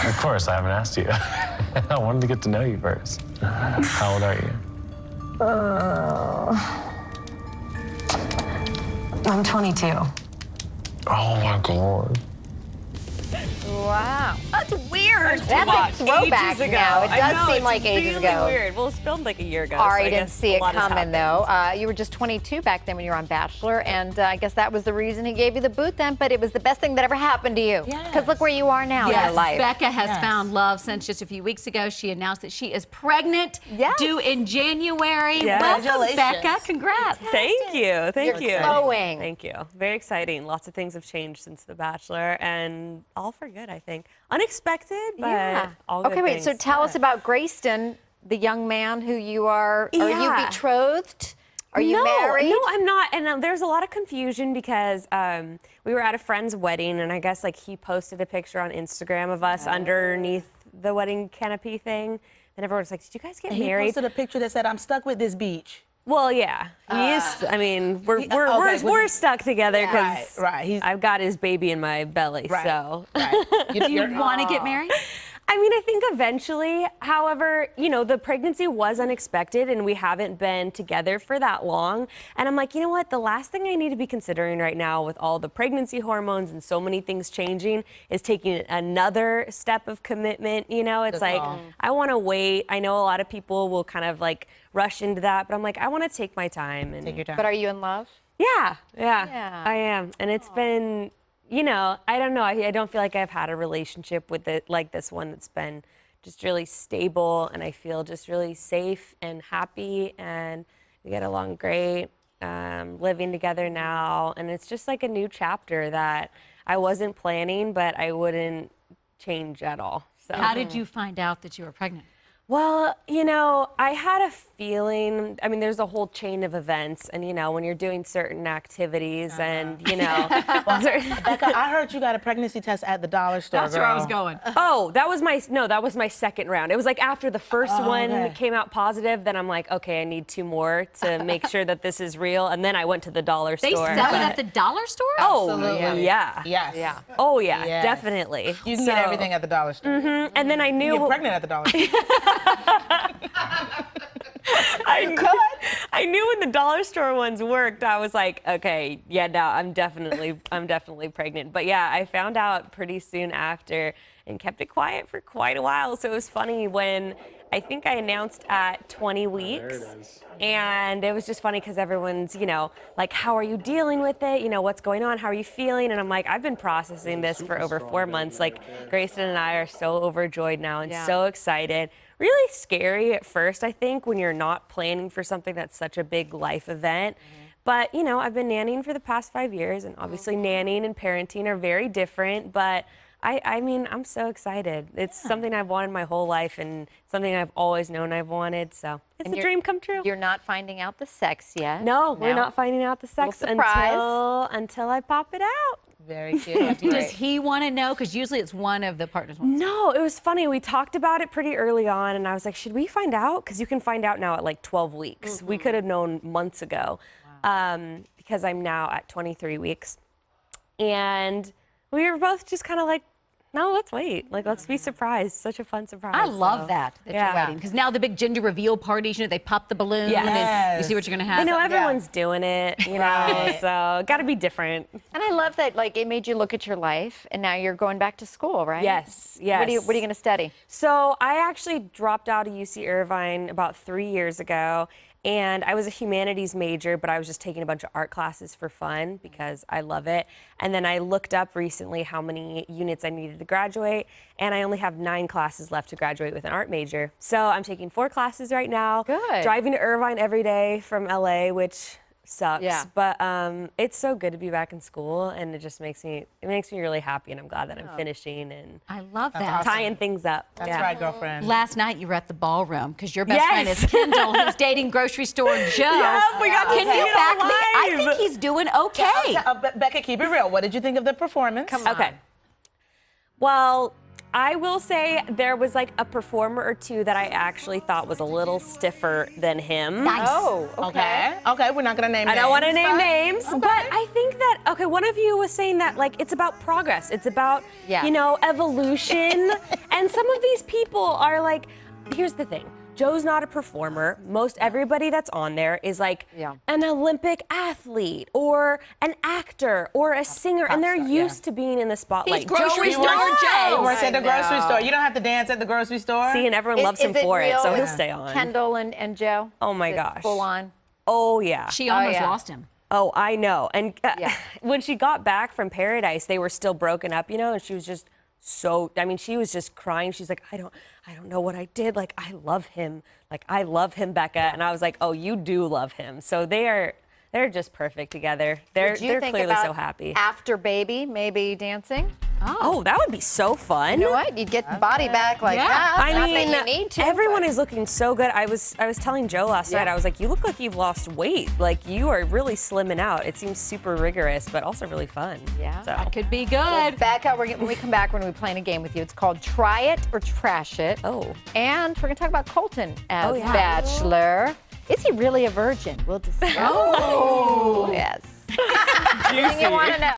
Of course, I haven't asked you. I wanted to get to know you first. How old are you? I'm 22. Oh my God. Wow. That's weird. That's a throwback now. It does seem like ages ago. Weird. Well, it's filmed like a year ago. Ari so didn't see it coming, though. You were just 22 back then when you were on Bachelor, and I guess that was the reason he gave you the boot then, but it was the best thing that ever happened to you. Because look where you are now in your life. Bekah has found love since just a few weeks ago. She announced that she is pregnant, due in January. Welcome, Bekah. Congrats. Thank you. Thank you. Glowing. Thank you. Very exciting. Lots of things have changed since The Bachelor, and all for good, I think. Unexpected, but all good Okay, wait, things. so tell us about Grayston, the young man who you are. Are you betrothed? Are you married? No, I'm not. And there's a lot of confusion because we were at a friend's wedding, and I guess like he posted a picture on Instagram of us underneath the wedding canopy thing, and everyone was like, "Did you guys get married?" He posted a picture that said, "I'm stuck with this beach." Well, yeah, he is. I mean, we're stuck together because I've got his baby in my belly. So, Do you want to get married? I mean, I think eventually. However, you know, the pregnancy was unexpected, and we haven't been together for that long. And I'm like, you know what? The last thing I need to be considering right now, with all the pregnancy hormones and so many things changing, is taking another step of commitment. You know, it's like I want to wait. I know a lot of people will kind of like rush into that, but I'm like, I want to take my time and take your time. But are you in love? Yeah, I am, and it's been. You know, I don't know. I don't feel like I've had a relationship with it like this one that's been just really stable, and I feel just really safe and happy, and we get along great, living together now, and it's just like a new chapter that I wasn't planning, but I wouldn't change at all. So. How did you find out that you were pregnant? Well, you know, I had a feeling, I mean, there's a whole chain of events, and, you know, when you're doing certain activities and, you know. Bekah, I heard you got a pregnancy test at the dollar store, That's where I was going. Oh, that was my second round. It was like after the first one came out positive, then I'm like, okay, I need 2 more to make sure that this is real, and then I went to the dollar store. They sell it at the dollar store? Oh, Absolutely. yeah. Yes. Yeah. Oh, yeah, Yes. definitely. You can get everything at the dollar store. And then I knew. You get pregnant at the dollar store. I knew when the dollar store ones worked. I was like, okay, yeah, no, I'm definitely pregnant. But yeah, I found out pretty soon after and kept it quiet for quite a while. So it was funny when I think I announced at 20 weeks. And it was just funny because everyone's, you know, like, how are you dealing with it? You know, what's going on? How are you feeling? And I'm like, I've been processing this for over 4 months. Like, Grayston and I are so overjoyed now and so excited. Really scary at first, I think, when you're not planning for something that's such a big life event. But, you know, I've been nannying for the past 5 years, and obviously nannying and parenting are very different. But I mean, I'm so excited. It's something I've wanted my whole life, and something I've always known I've wanted. So it's a dream come true. You're not finding out the sex yet. No, we're not finding out the sex until I pop it out. Very cute. Does he want to know? Because usually it's one of the partners. No, it was funny. We talked about it pretty early on, and I was like, should we find out? Because you can find out now at like 12 weeks. We could have known months ago because I'm now at 23 weeks. And we were both just kind of like, no, let's wait. Like, let's be surprised. Such a fun surprise. I love that you're waiting. Because now the big gender reveal parties, you know, they pop the balloon and then you see what you're going to have. I know everyone's doing it, you know, so got to be different. And I love that, like, it made you look at your life, and now you're going back to school, right? Yes. What are you going to study? So I actually dropped out of UC Irvine about 3 years ago. And I was a humanities major, but I was just taking a bunch of art classes for fun because I love it. And then I looked up recently how many units I needed to graduate, and I only have 9 classes left to graduate with an art major. So I'm taking 4 classes right now. Good. Driving to Irvine every day from LA, which sucks. Yeah. But it's so good to be back in school, and it just makes me really happy, and I'm glad that I'm finishing and I love that. tying things up. That's right, girlfriend. Last night you were at the ballroom because your best friend is Kendall, who's dating grocery store Joe. Yeah, we got to Can you back me? I think he's doing okay. Bekah, keep it real. What did you think of the performance? Come on. Okay. Well, I will say there was like a performer or two that I actually thought was a little stiffer than him. Nice. Oh, okay. Okay, we're not going to name names. I don't want to name names, but I think that, okay, one of you was saying that, like, it's about progress. It's about, you know, evolution. And some of these people are like, here's the thing. Joe's not a performer. Most everybody that's on there is like an Olympic athlete or an actor or a singer, and they're used to being in the spotlight. He's grocery store He Joe. works at the grocery store. You don't have to dance at the grocery store. See, and everyone loves him for it, so he'll stay on. Kendall and Joe? Oh my gosh. Full on? Oh yeah. She almost lost him. Oh, I know. And when she got back from Paradise, they were still broken up, and she was just she was just crying. She's like, I don't know what I did. Like, I love him. Like, I love him, Bekah. And I was like, oh, you do love him. So they're just perfect together. They're clearly so happy. After baby, maybe dancing? Oh, that would be so fun. You know what? You'd get the body back like that. I Not mean, that you need to, everyone is looking so good. I was telling Joe last night, I was like, you look like you've lost weight. Like, you are really slimming out. It seems super rigorous, but also really fun. Yeah. So. That could be good. Well, Bekah, when we come back, we're going to be playing a game with you. It's called Try It or Trash It. Oh. And we're going to talk about Colton as Bachelor. Is he really a virgin? We'll discuss. Oh. Yes. Everything you want to know.